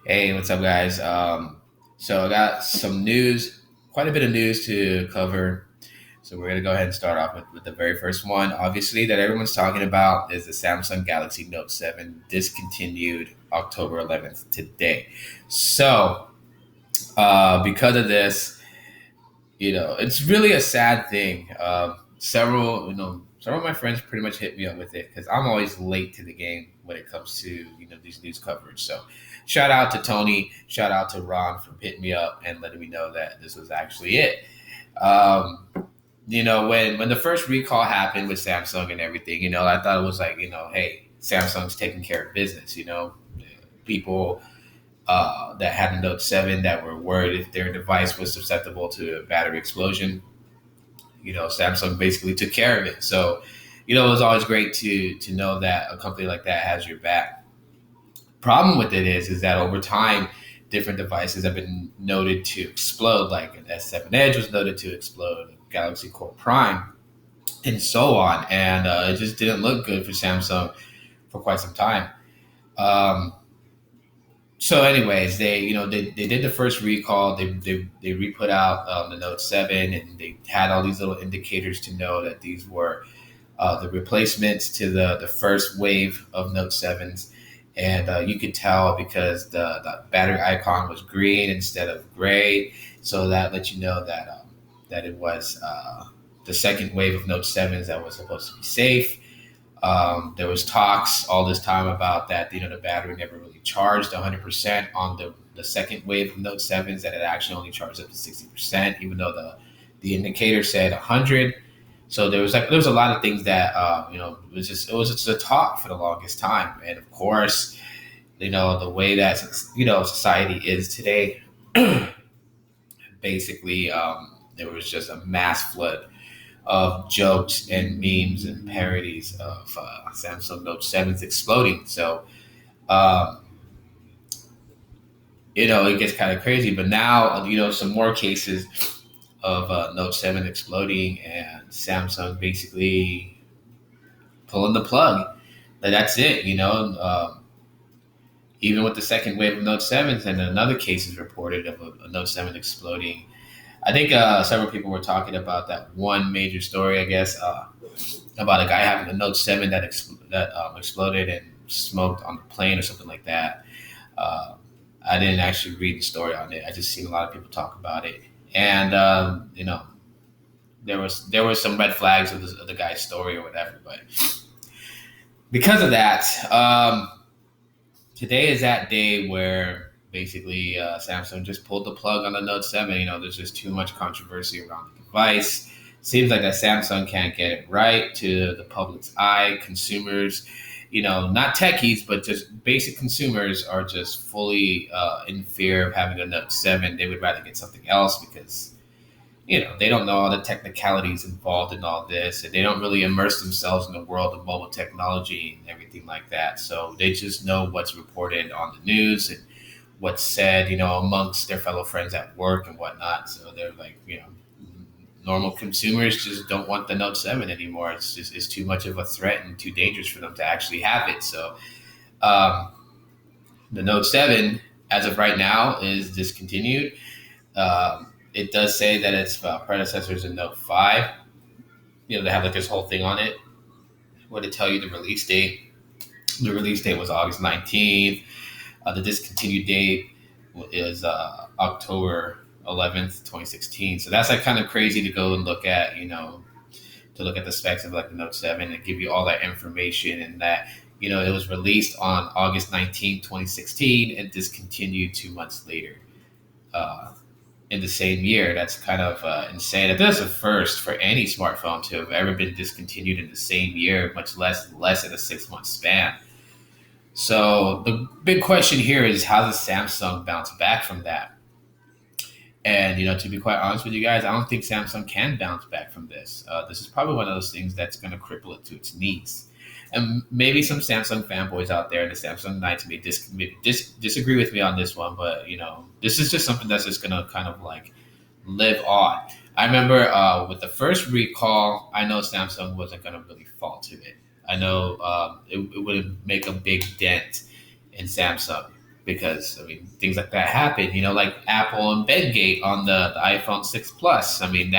Hey, what's up, guys? So I got some news, quite a bit of news to cover. So we're gonna go ahead and start off with the very first one. Obviously, that everyone's talking about is the Samsung Galaxy Note 7 discontinued October 11th today. So because of this, it's really a sad thing. Several of my friends pretty much hit me up with it because I'm always late to the game when it comes to these news coverage. So, shout out to Tony, shout out to Ron for hitting me up and letting me know that this was actually it. Um, when the first recall happened with Samsung and everything, I thought it was like, hey, Samsung's taking care of business. People that had a Note 7 that were worried if their device was susceptible to a battery explosion. Samsung basically took care of it. So, it was always great to know that a company like that has your back. Problem with it is that over time, different devices have been noted to explode. Like an S7 Edge was noted to explode, Galaxy Core Prime, and so on. And it just didn't look good for Samsung for quite some time. Um, so anyways, they did the first recall. They re-put out the Note 7, and they had all these little indicators to know that these were the replacements to the first wave of Note 7s. And you could tell because the battery icon was green instead of gray. So that let you know that it was the second wave of Note 7s that was supposed to be safe. There was talks all this time about that, the battery never really charged 100% on the second wave of Note 7s, that it actually only charged up to 60%, even though the indicator said 100. So there was a lot of things that it was just a talk for the longest time. And of course, the way that society is today, basically, there was just a mass flood of jokes and memes and parodies of Samsung Note 7s exploding. So, um, it gets kind of crazy. But now, some more cases of Note 7 exploding and Samsung basically pulling the plug. Like, that's it, even with the second wave of Note 7s, and another case is reported of a Note 7 exploding. I think several people were talking about that one major story, I guess, about a guy having a Note 7 that exploded and smoked on the plane or something like that. Uh, I didn't actually read the story on it. I just seen a lot of people talk about it, and there was some red flags of the guy's story or whatever. But because of that, today is that day where basically Samsung just pulled the plug on the Note 7. There's just too much controversy around the device. Seems like that Samsung can't get it right to the public's eye. Consumers, not techies, but just basic consumers are just fully in fear of having a Note 7. They would rather get something else because they don't know all the technicalities involved in all this, and they don't really immerse themselves in the world of mobile technology and everything like that. So they just know what's reported on the news and what's said, amongst their fellow friends at work and whatnot. So they're like, normal consumers just don't want the Note 7 anymore. It's too much of a threat and too dangerous for them to actually have it. So um, the Note 7, as of right now, is discontinued. It does say that its predecessor is a Note 5. They have like this whole thing on it where they tell you the release date. The release date was August 19th. The discontinued date is October 11th, 2016. So that's like kind of crazy to go and look at, to look at the specs of like the Note 7 and give you all that information, and that, it was released on August 19th, 2016 and discontinued 2 months later. Uh, in the same year. That's kind of insane. That's a first for any smartphone to have ever been discontinued in the same year, much less in a 6 month span. So the big question here is, how does Samsung bounce back from that? And to be quite honest with you guys, I don't think Samsung can bounce back from this. This is probably one of those things that's going to cripple it to its knees. And maybe some Samsung fanboys out there in the Samsung Knights may disagree with me on this one, but this is just something that's just going to kind of like live on. I remember with the first recall, I know Samsung wasn't going to really fall to it. I know it wouldn't make a big dent in Samsung. because I mean things like that happen. Like Apple and Bedgate on the iPhone 6 Plus. I mean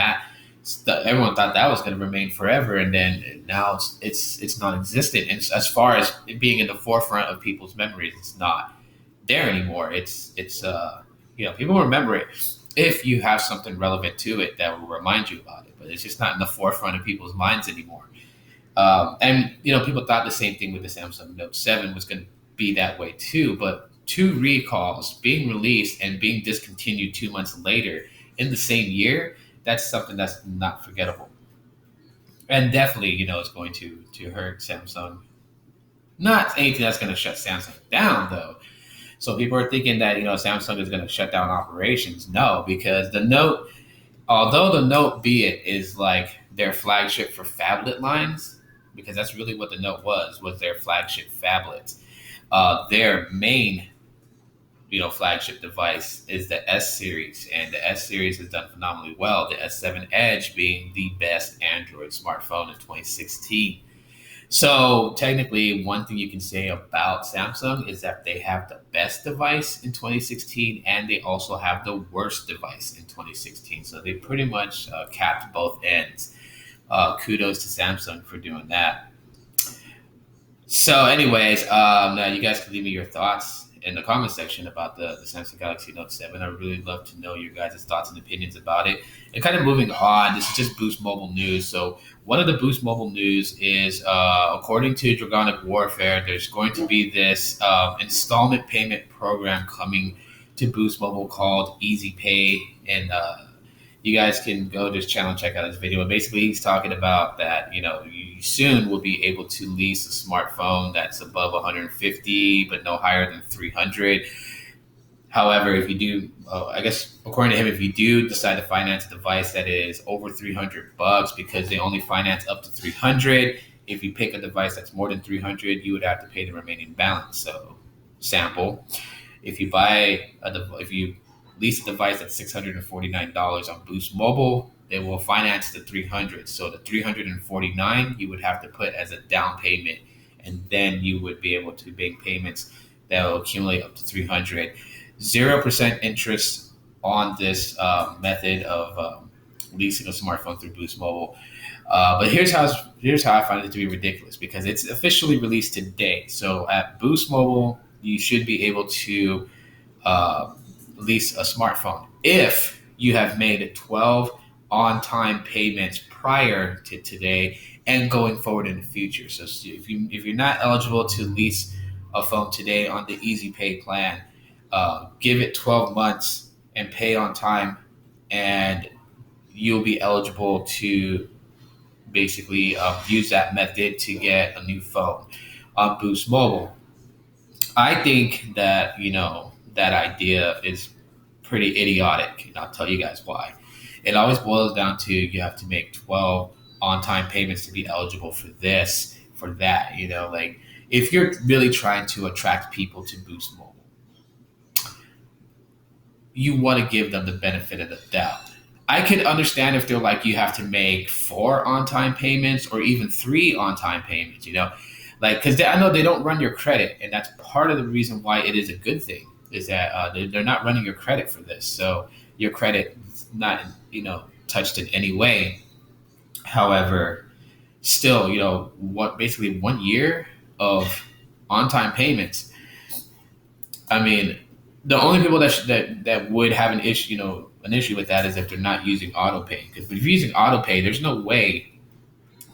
everyone thought that was going to remain forever, and then now it's non-existent. And as far as it being in the forefront of people's memories, it's not there anymore. It's people remember it if you have something relevant to it that will remind you about it, but it's just not in the forefront of people's minds anymore. And people thought the same thing with the Samsung Note 7 was going to be that way too. But two recalls being released and being discontinued 2 months later in the same year, that's something that's not forgettable. And definitely, it's going to hurt Samsung. Not anything that's going to shut Samsung down, though. So people are thinking that Samsung is going to shut down operations. No, because the Note, although the Note be it is like their flagship for phablet lines, because that's really what the Note was their flagship phablet. Their main flagship device is the S series, and the S series has done phenomenally well. The S7 Edge being the best Android smartphone in 2016. So technically, one thing you can say about Samsung is that they have the best device in 2016, and they also have the worst device in 2016. So they pretty much capped both ends. Kudos to Samsung for doing that. So, anyways, now you guys can leave me your thoughts in the comment section about the Samsung Galaxy Note 7. I really love to know your guys' thoughts and opinions about it. And kind of moving on, this is just Boost Mobile news. So, one of the Boost Mobile news is, according to Dragonic Warfare, there's going to be this installment payment program coming to Boost Mobile called Easy Pay. And you guys can go to his channel and check out his video. But basically, he's talking about that, you soon will be able to lease a smartphone that's above 150, but no higher than 300. However, if you do, I guess, according to him, if you do decide to finance a device that is over $300, because they only finance up to 300, if you pick a device that's more than 300, you would have to pay the remaining balance. So, sample, if you lease a device at $649 on Boost Mobile, they will finance the 300. So the 349 you would have to put as a down payment, and then you would be able to make payments that will accumulate up to 300. 0% interest on this method of leasing a smartphone through Boost Mobile. But here's how I find it to be ridiculous, because it's officially released today. So at Boost Mobile, you should be able to lease a smartphone if you have made 12 on-time payments prior to today and going forward in the future. So if you're not eligible to lease a phone today on the Easy Pay plan, give it 12 months and pay on time, and you'll be eligible to basically use that method to get a new phone on Boost Mobile. I think that that idea is pretty idiotic, and I'll tell you guys why. It always boils down to you have to make 12 on-time payments to be eligible for this, for that. Like if you're really trying to attract people to Boost Mobile, you want to give them the benefit of the doubt. I could understand if they're like, you have to make 4 on-time payments or even 3 on-time payments, like, because I know they don't run your credit, and that's part of the reason why it is a good thing, is that they're not running your credit for this. So your credit is not, touched in any way. However, still, basically 1 year of on-time payments. I mean, the only people that would have an issue with that is if they're not using autopay. Because if you're using autopay, there's no way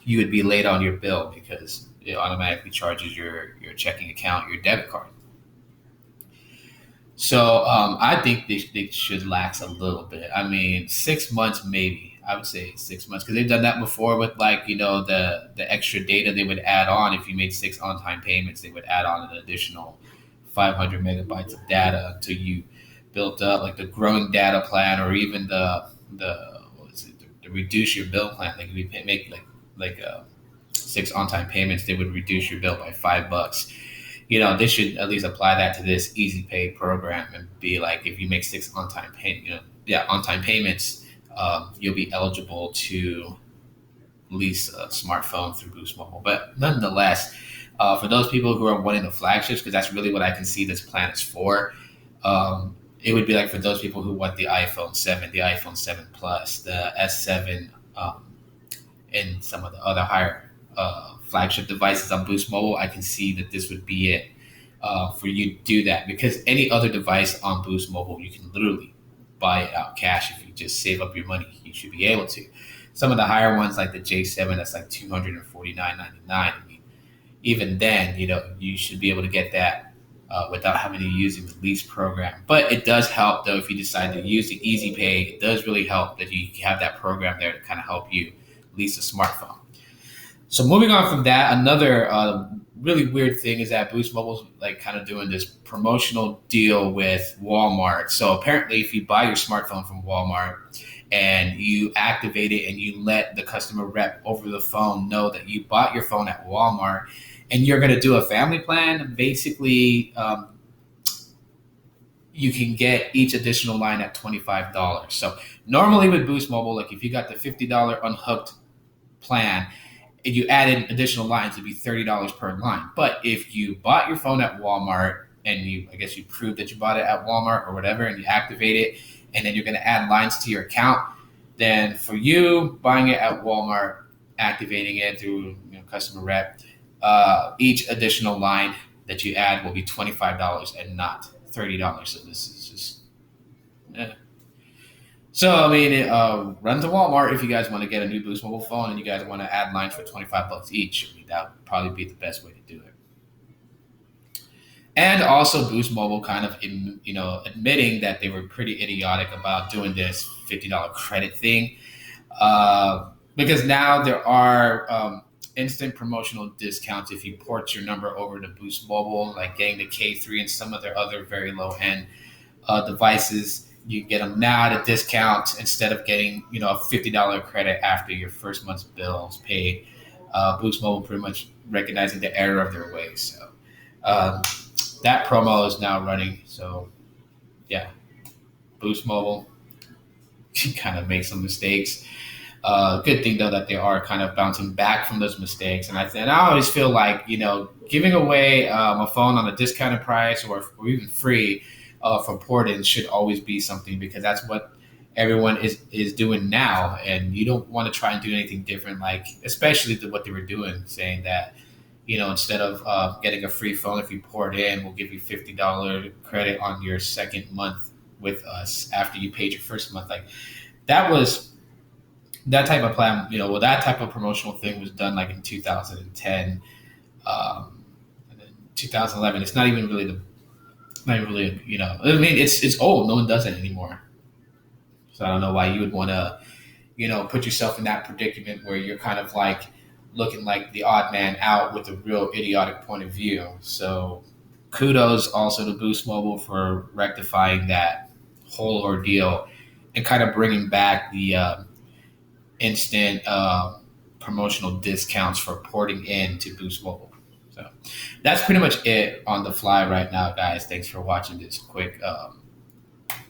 you would be late on your bill, because it automatically charges your checking account, your debit card. So I think they should lax a little bit. I mean, 6 months maybe. I would say 6 months, because they've done that before with the extra data they would add on. If you made 6 on-time payments, they would add on an additional 500 megabytes of data until you built up like the growing data plan, or even the reduce your bill plan. Like if you make like 6 on-time payments, they would reduce your bill by $5. They should at least apply that to this Easy Pay program and be like, if you make 6 on-time on-time payments, you'll be eligible to lease a smartphone through Boost Mobile. But nonetheless, For those people who are wanting the flagships, because that's really what I can see this plan is for, it would be like for those people who want the iPhone 7, the iPhone 7 Plus, the S7, and some of the other higher flagship devices on Boost Mobile. I can see that this would be it for you to do that, because any other device on Boost Mobile, you can literally buy it out cash. If you just save up your money, you should be able to. Some of the higher ones, like the J7, that's like $249.99. I mean, even then, you should be able to get that without having to use the lease program. But it does help, though, if you decide to use the Easy Pay. It does really help that you have that program there to kind of help you lease a smartphone. So moving on from that, another really weird thing is that Boost Mobile's like kind of doing this promotional deal with Walmart. So apparently, if you buy your smartphone from Walmart and you activate it and you let the customer rep over the phone know that you bought your phone at Walmart and you're going to do a family plan, basically you can get each additional line at $25. So normally with Boost Mobile, like if you got the $50 unhooked plan, and you added additional lines, it'd be $30 per line. But if you bought your phone at Walmart and I guess you proved that you bought it at Walmart or whatever, and you activate it, and then you're going to add lines to your account, then for you buying it at Walmart, activating it through customer rep, each additional line that you add will be $25 and not $30. So this is just, So, I mean, run to Walmart if you guys want to get a new Boost Mobile phone and you guys want to add lines for $25 each. I mean, that would probably be the best way to do it. And also Boost Mobile kind of, admitting that they were pretty idiotic about doing this $50 credit thing. Because now there are instant promotional discounts if you port your number over to Boost Mobile, like getting the K3 and some of their other very low-end devices. You get them now at a discount instead of getting, a $50 credit after your first month's bill is paid. Boost Mobile pretty much recognizing the error of their ways. So that promo is now running. So, yeah, Boost Mobile kind of makes some mistakes. Good thing, though, that they are kind of bouncing back from those mistakes. And I always feel like, giving away a phone on a discounted price or even free for port-ins should always be something, because that's what everyone is doing now, and you don't want to try and do anything different, like especially what they were doing, saying that instead of getting a free phone if you port in, we'll give you $50 credit on your second month with us after you paid your first month. Like that type of plan, that type of promotional thing was done like in 2010, and then 2011. It's not even really I mean, it's old. No one does it anymore. So I don't know why you would want to, put yourself in that predicament where you're kind of like looking like the odd man out with a real idiotic point of view. So kudos also to Boost Mobile for rectifying that whole ordeal and kind of bringing back the instant promotional discounts for porting in to Boost Mobile. So that's pretty much it on the fly right now, guys. Thanks for watching this quick,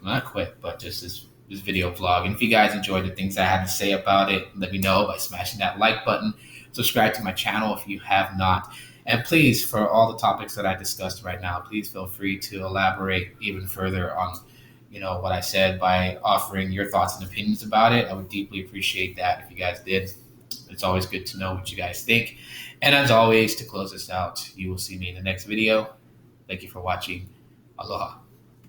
not quick, but just this video vlog. And if you guys enjoyed the things I had to say about it, let me know by smashing that like button. Subscribe to my channel if you have not. And please, for all the topics that I discussed right now, please feel free to elaborate even further on, what I said by offering your thoughts and opinions about it. I would deeply appreciate that if you guys did. It's always good to know what you guys think. And as always, to close this out, you will see me in the next video. Thank you for watching. Aloha.